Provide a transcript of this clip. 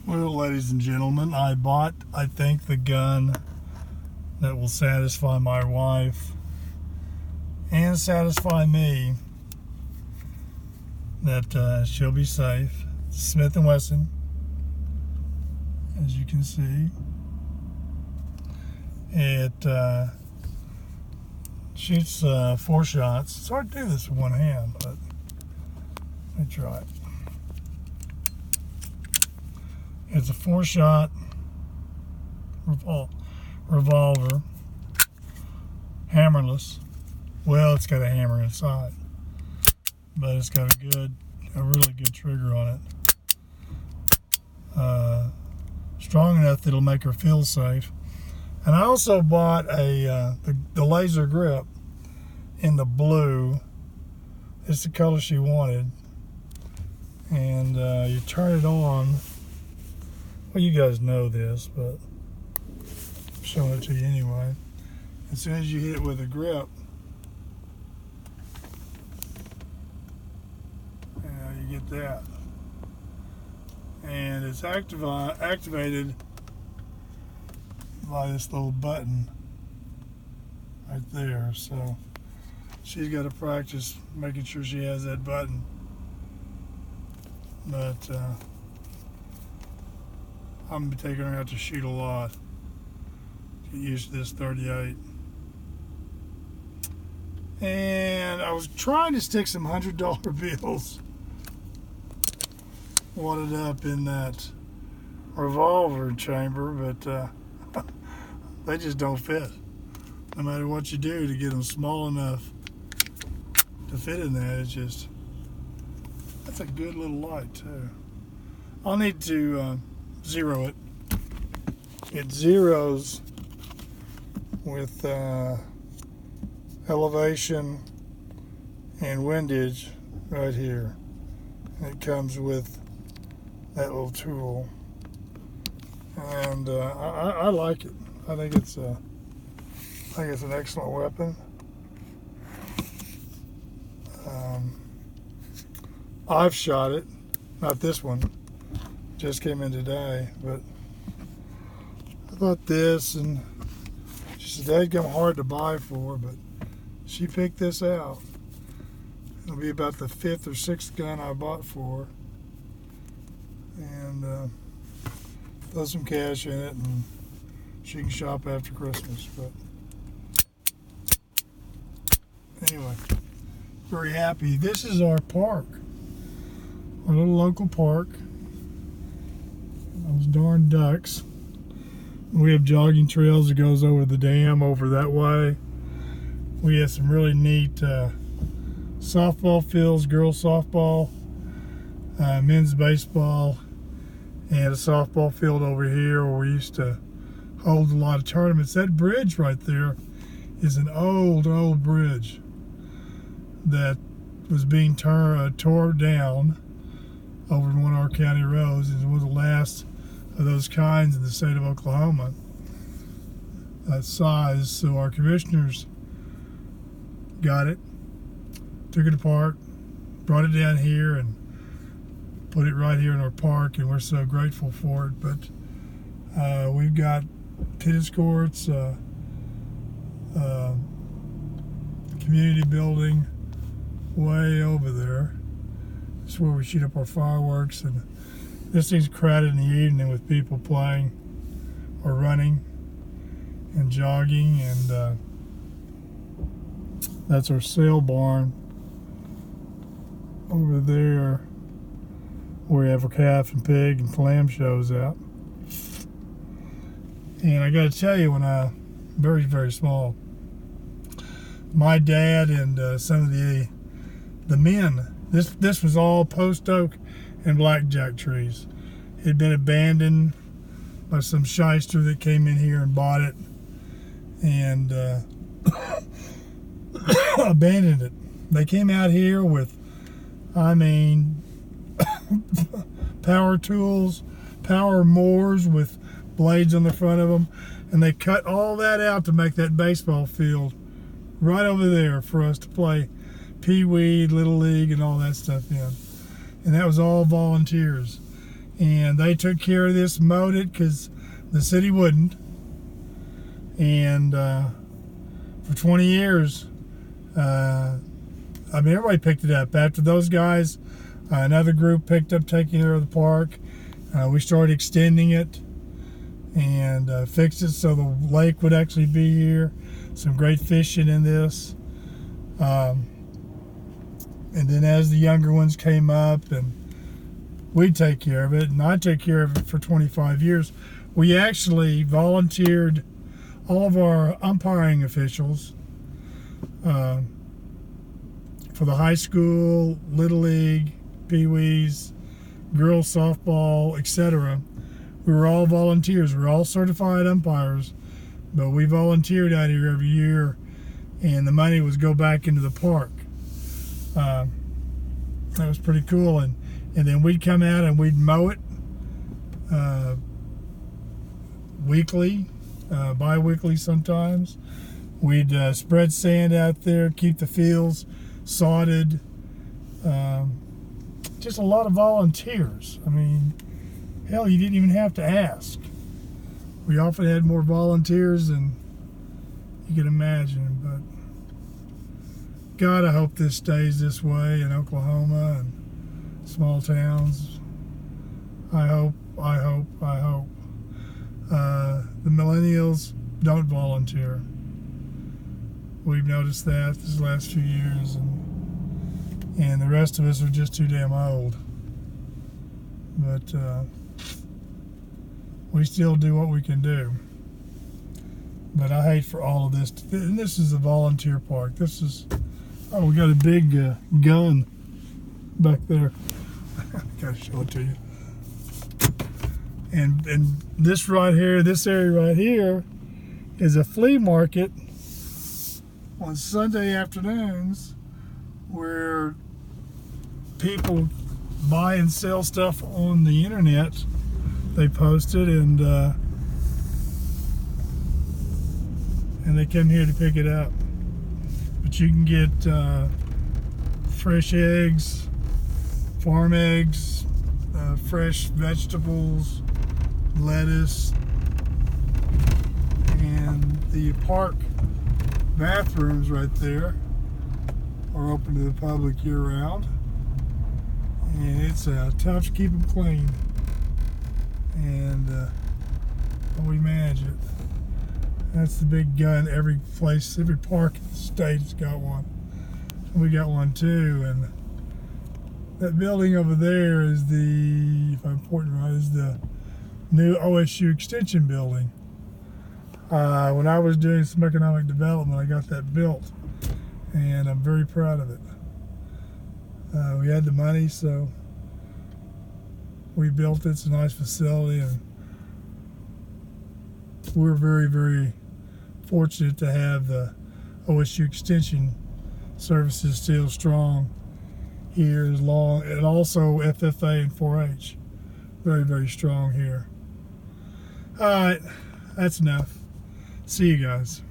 Well, ladies and gentlemen, I bought, I think, the gun that will satisfy my wife and satisfy me that she'll be safe. Smith & Wesson, as you can see. It shoots 4 shots. It's hard to do this with one hand, but let me try it. It's a 4-shot revolver, hammerless. Well, it's got a hammer inside, but it's got a really good trigger on it. Strong enough that it'll make her feel safe. And I also bought the laser grip in the blue. It's the color she wanted. And you turn it on. Well, you guys know this, but I'm showing it to you anyway. As soon as you hit it with a grip, you get that. And it's activated by this little button right there. So she's got to practice making sure she has that button. But I'm going to be taking her out to shoot a lot. Get used to this 38. And I was trying to stick some $100 bills wadded up in that revolver chamber, but they just don't fit. No matter what you do to get them small enough to fit in that, it's just, that's a good little light too. I'll need to zero it. It zeros with elevation and windage right here. It comes with that little tool, and I like it. I think it's an excellent weapon. I've shot it, not this one. Just came in today, but I thought this, and she said they'd come hard to buy for, but she picked this out. It'll be about the 5th or 6th gun I bought for her. And throw some cash in it, and she can shop after Christmas. But anyway, very happy. This is our park, our little local park. Those darn ducks. We have jogging trails that goes over the dam over that way. We have some really neat softball fields, girls softball, men's baseball, and a softball field over here where we used to hold a lot of tournaments. That bridge right there is an old bridge that was being tore down over one of our county roads. It was the last of those kinds in the state of Oklahoma, that size. So our commissioners got it, took it apart, brought it down here, and put it right here in our park, and we're so grateful for it. But we've got tennis courts, community building way over there. It's where we shoot up our fireworks, and this thing's crowded in the evening with people playing or running and jogging, and that's our sale barn over there, where we have our calf and pig and lamb shows out. And I got to tell you, when I very, very small, my dad and some of the men, this was all post oak and blackjack trees. It had been abandoned by some shyster that came in here and bought it and abandoned it. They came out here with, power tools, power mowers with blades on the front of them, and they cut all that out to make that baseball field right over there for us to play Pee Wee, Little League, and all that stuff in. And that was all volunteers. and they took care of this, mowed it, because the city wouldn't. And for 20 years, everybody picked it up. After those guys, another group picked up taking care of the park. We started extending it and fixed it so the lake would actually be here. Some great fishing in this. And then as the younger ones came up, and we'd take care of it, and I took care of it for 25 years. We actually volunteered all of our umpiring officials for the high school, Little League, Pee-wees, girls softball, etc. We were all volunteers. We were all certified umpires, but we volunteered out here every year, and the money was go back into the park. That was pretty cool. And then we'd come out and we'd mow it weekly, bi-weekly sometimes. We'd spread sand out there, keep the fields sodded. Just a lot of volunteers. I mean, hell, you didn't even have to ask. We often had more volunteers than you can imagine, but God, I hope this stays this way in Oklahoma and small towns. I hope. The millennials don't volunteer. We've noticed that this last few years, and the rest of us are just too damn old. But we still do what we can do. But I hate for all of this. And this is a volunteer park. This is, oh, we got a big gun back there. I gotta show it to you. And this right here, this area right here, is a flea market on Sunday afternoons where people buy and sell stuff on the internet. They post it, and they come here to pick it up. But you can get fresh eggs, farm eggs, fresh vegetables, lettuce, and the park bathrooms right there are open to the public year-round, and it's tough to keep them clean, and we manage it. That's the big gun. Every place, every park in the state has got one. We got one too, and that building over there is the, if I'm pointing right, is the new OSU Extension building. When I was doing some economic development, I got that built, and I'm very proud of it. We had the money, so we built it. It's a nice facility, and we're very, very fortunate to have the OSU Extension services still strong here, as long, and also FFA and 4-H, very, very strong here. All right, that's enough. See you guys.